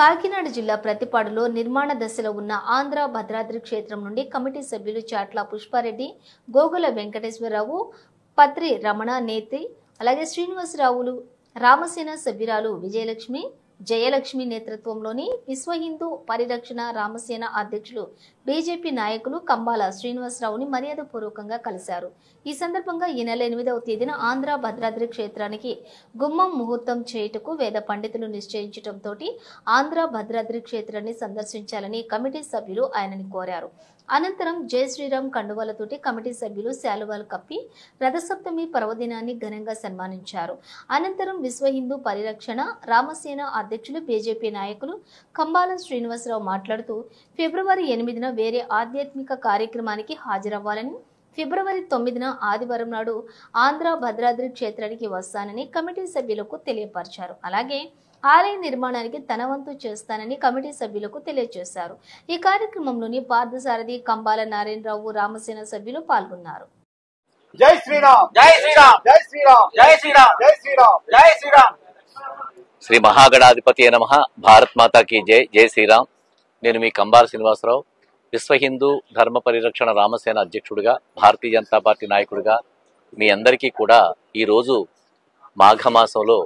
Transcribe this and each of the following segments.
కాకినాడ జిల్లా ప్రతిపాడులో నిర్మాణ దశలో ఉన్న ఆంధ్ర భద్రాద్రి క్షేత్రం నుండి కమిటీ సభ్యులు చాట్ల పుష్పారెడ్డి, గోగుల వెంకటేశ్వరరావు, పత్రి రమణ నేతి, అలాగే శ్రీనివాసరావులు, రామసేన సభ్యురాలు విజయలక్ష్మి, జయలక్ష్మి నేతృత్వంలోని విశ్వ హిందూ పరిరక్షణ రామసేన అధ్యక్షులు బీజేపీ నాయకులు కంబాల శ్రీనివాసరావుని మర్యాదపూర్వకంగా కలిశారు. ఈ సందర్భంగా ఈ నెల 8వ తేదీన ఆంధ్ర భద్రాద్రి క్షేత్రానికి గుమ్మం ముహూర్తం చేయుటకు వేద పండితులు నిశ్చయించడంతో ఆంధ్ర భద్రాద్రి క్షేత్రాన్ని సందర్శించాలని కమిటీ సభ్యులు ఆయనని కోరారు. అనంతరం జై శ్రీరామ్ కండువాలతోటి కమిటీ సభ్యులు శాలువాలు కప్పి రథసప్తమి పర్వదినాన్ని ఘనంగా సన్మానించారు. అనంతరం విశ్వ హిందూ పరిరక్షణ రామసేన అధ్యక్షులు బీజేపీ నాయకులు కంబాల శ్రీనివాసరావు మాట్లాడుతూ ఫిబ్రవరి 8న వేరే ఆధ్యాత్మిక కార్యక్రమానికి హాజరవ్వాలని, ఫిబ్రవరి 9న ఆదివారం నాడు ఆంధ్ర భద్రాద్రి క్షేత్రానికి వస్తానని కమిటీ సభ్యులకు తెలియపరిచారు. అలాగే ఆలయ నిర్మాణానికి తన వంతు చేస్తానని కమిటీ సభ్యులకు తెలియజేశారు. ఈ కార్యక్రమంలోని పార్థసారథి, కంబాల నారాయణరావు, రామసేన సభ్యులు పాల్గొన్నారు. జై శ్రీరామ్, జై శ్రీరామ్, జై శ్రీరామ్, జై శ్రీరామ్, జై శ్రీరామ్, జై శ్రీరామ్. శ్రీ మహాగణాధిపతి నమః. భారత్ మాతా కీ జై. జై శ్రీరామ్. నేను మీ కంబాల శ్రీనివాసరావు, విశ్వ హిందూ ధర్మ పరిరక్షణ రామసేన అధ్యక్షుడిగా, భారతీయ జనతా పార్టీ నాయకుడిగా మీ అందరికీ కూడా ఈరోజు మాఘమాసంలో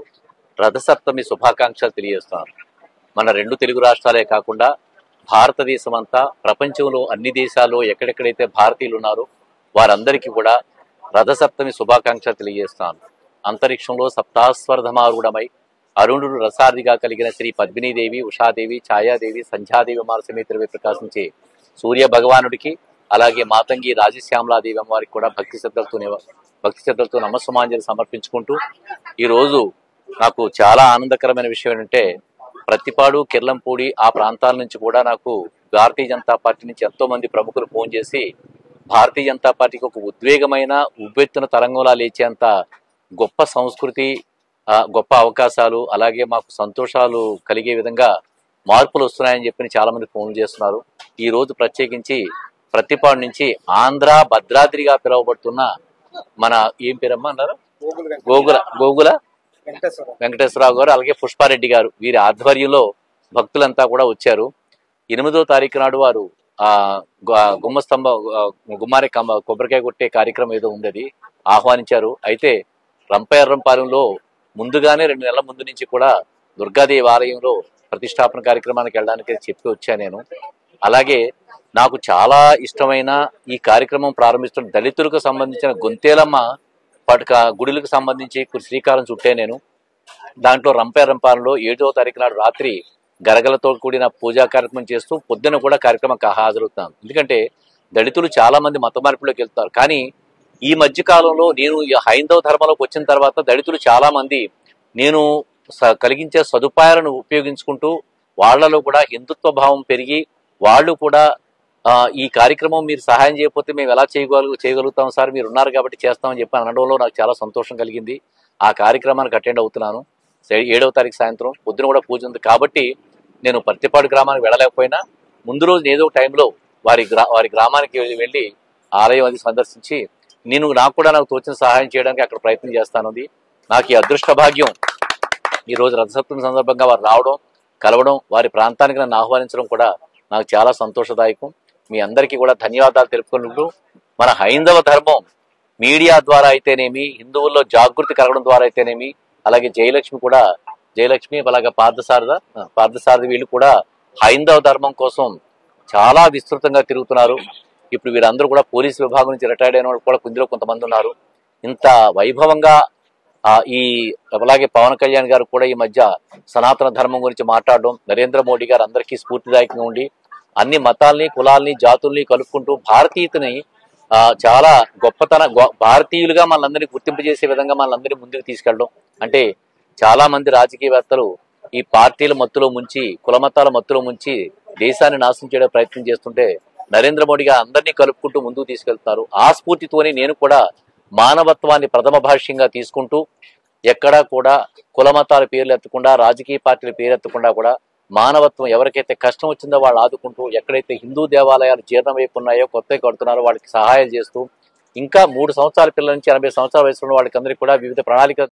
రథసప్తమి శుభాకాంక్షలు తెలియజేస్తున్నారు. మన 2 తెలుగు రాష్ట్రాలే కాకుండా భారతదేశం అంతా, ప్రపంచంలో అన్ని దేశాల్లో ఎక్కడెక్కడైతే భారతీయులు ఉన్నారో వారందరికీ కూడా రథసప్తమి శుభాకాంక్షలు తెలియజేస్తున్నారు. అంతరిక్షంలో సప్తాస్వర్ధమారూఢమై అరుణుడు రసార్థిగా కలిగిన శ్రీ పద్మినీదేవి, ఉషాదేవి, ఛాయాదేవి, సంధ్యాదేవి సమేతరవై ప్రకాశించే సూర్య భగవానుడికి, అలాగే మాతంగి రాజశ్యామలాదేవి అమ్మవారికి కూడా భక్తి శ్రద్ధలతో నమస్సుమాంజలి సమర్పించుకుంటూ ఈరోజు నాకు చాలా ఆనందకరమైన విషయం ఏంటంటే, ప్రతిపాడు, కిర్లంపూడి ఆ ప్రాంతాల నుంచి కూడా నాకు భారతీయ జనతా పార్టీ నుంచి ఎంతో మంది ప్రముఖులు ఫోన్ చేసి భారతీయ జనతా పార్టీకి ఒక ఉద్వేగమైన, ఉవ్వెత్తున తరంగంలా లేచేంత గొప్ప సంస్కృతి, గొప్ప అవకాశాలు, అలాగే మాకు సంతోషాలు కలిగే విధంగా మార్పులు వస్తున్నాయని చెప్పి చాలా మంది ఫోన్లు చేస్తున్నారు. ఈ రోజు ప్రత్యేకించి ప్రతిపాడు నుంచి ఆంధ్ర భద్రాద్రిగా పిలువబడుతున్న మన ఏం పేరమ్మా అన్నారు, గోగుల వెంకటేశ్వరరావు గారు, అలాగే పుష్పారెడ్డి గారు, వీరి ఆధ్వర్యంలో భక్తులంతా కూడా వచ్చారు. 8వ తారీఖు నాడు వారు గుమ్మారి కొబ్బరికాయ కొట్టే కార్యక్రమం ఏదో ఉండేది ఆహ్వానించారు. అయితే రంపయారంపాలెంలో ముందుగానే 2 నెలల ముందు నుంచి కూడా దుర్గాదేవి ఆలయంలో ప్రతిష్టాపన కార్యక్రమానికి వెళ్ళడానికి చెప్పి వచ్చాను నేను. అలాగే నాకు చాలా ఇష్టమైన ఈ కార్యక్రమం ప్రారంభిస్తున్న దళితులకు సంబంధించిన గొంతేలమ్మ గుడులకు సంబంధించి శ్రీకారం చుట్టే నేను. దాంట్లో రంపయారంపాలెంలో 7వ తారీఖు నాడు రాత్రి గరగలతో కూడిన పూజా కార్యక్రమం చేస్తూ పొద్దున కూడా కార్యక్రమం హాజరవుతాను. ఎందుకంటే దళితులు చాలా మంది మత మార్పులోకి వెళ్తారు. కానీ ఈ మధ్య కాలంలో నేను హైందవ ధర్మంలోకి వచ్చిన తర్వాత దళితులు చాలా మంది నేను కలిగించే సదుపాయాలను ఉపయోగించుకుంటూ వాళ్లలో కూడా హిందుత్వ భావం పెరిగి వాళ్ళు కూడా ఈ కార్యక్రమం మీరు సహాయం చేయకపోతే మేము ఎలా చేయగలుగుతాం సార్, మీరు ఉన్నారు కాబట్టి చేస్తామని చెప్పి అనడంలో నాకు చాలా సంతోషం కలిగింది. ఆ కార్యక్రమానికి అటెండ్ అవుతున్నాను. 7వ తారీఖు సాయంత్రం పొద్దున కూడా పూజ ఉంది కాబట్టి నేను ప్రతిపాడు గ్రామానికి వెళ్ళలేకపోయినా ముందు రోజు ఏదో టైంలో వారి గ్రామానికి వెళ్ళి ఆలయం అది సందర్శించి నాకు తోచిన సహాయం చేయడానికి అక్కడ ప్రయత్నం చేస్తానుంది. నాకు ఈ అదృష్ట భాగ్యం ఈరోజు రథసప్తమి సందర్భంగా వారు రావడం, కలవడం, వారి ప్రాంతానికి నన్ను ఆహ్వానించడం కూడా నాకు చాలా సంతోషదాయకం. మీ అందరికీ కూడా ధన్యవాదాలు తెలుపుకుంటూ, మన హైందవ ధర్మం మీడియా ద్వారా అయితేనేమి, హిందువుల్లో జాగృతి కలగడం ద్వారా అయితేనేమి, అలాగే జయలక్ష్మి అలాగే పార్థసారథి వీళ్ళు కూడా హైందవ ధర్మం కోసం చాలా విస్తృతంగా తిరుగుతున్నారు. ఇప్పుడు వీరందరూ కూడా పోలీసు విభాగం నుంచి రిటైర్డ్ అయిన వాళ్ళు కూడా ఇందులో కొంతమంది ఉన్నారు. ఇంత వైభవంగా అలాగే పవన్ కళ్యాణ్ గారు కూడా ఈ మధ్య సనాతన ధర్మం గురించి మాట్లాడడం, నరేంద్ర మోడీ గారు అందరికీ స్ఫూర్తిదాయకంగా ఉండి అన్ని మతాల్ని, కులాల్ని, జాతుల్ని కలుపుకుంటూ భారతీయతని చాలా భారతీయులుగా మనందరినీ గుర్తింపు చేసే విధంగా మనందరినీ ముందుకు తీసుకెళ్ళడం. అంటే చాలా మంది రాజకీయవేత్తలు ఈ పార్టీల మత్తులో ముంచి, కుల మతాల మత్తులో ముంచి దేశాన్ని నాశనం చేయడం ప్రయత్నం చేస్తుంటే నరేంద్ర మోడీ గారు అందరినీ కలుపుకుంటూ ముందుకు తీసుకెళ్తున్నారు. ఆ స్ఫూర్తితోనే నేను కూడా మానవత్వాన్ని ప్రథమ భాష్యంగా తీసుకుంటూ ఎక్కడా కూడా కుల మతాల పేర్లు ఎత్తకుండా, రాజకీయ పార్టీల పేరు ఎత్తకుండా కూడా మానవత్వం ఎవరికైతే కష్టం వచ్చిందో వాళ్ళు ఆదుకుంటూ, ఎక్కడైతే హిందూ దేవాలయాలు జీర్ణం వైపున్నాయో కొత్తగా కడుతున్నారో వాళ్ళకి సహాయాలు చేస్తూ, ఇంకా 3 సంవత్సరాల పిల్లల నుంచి 80 సంవత్సరాల వయసులో వాళ్ళకి అందరికీ కూడా వివిధ ప్రణాళిక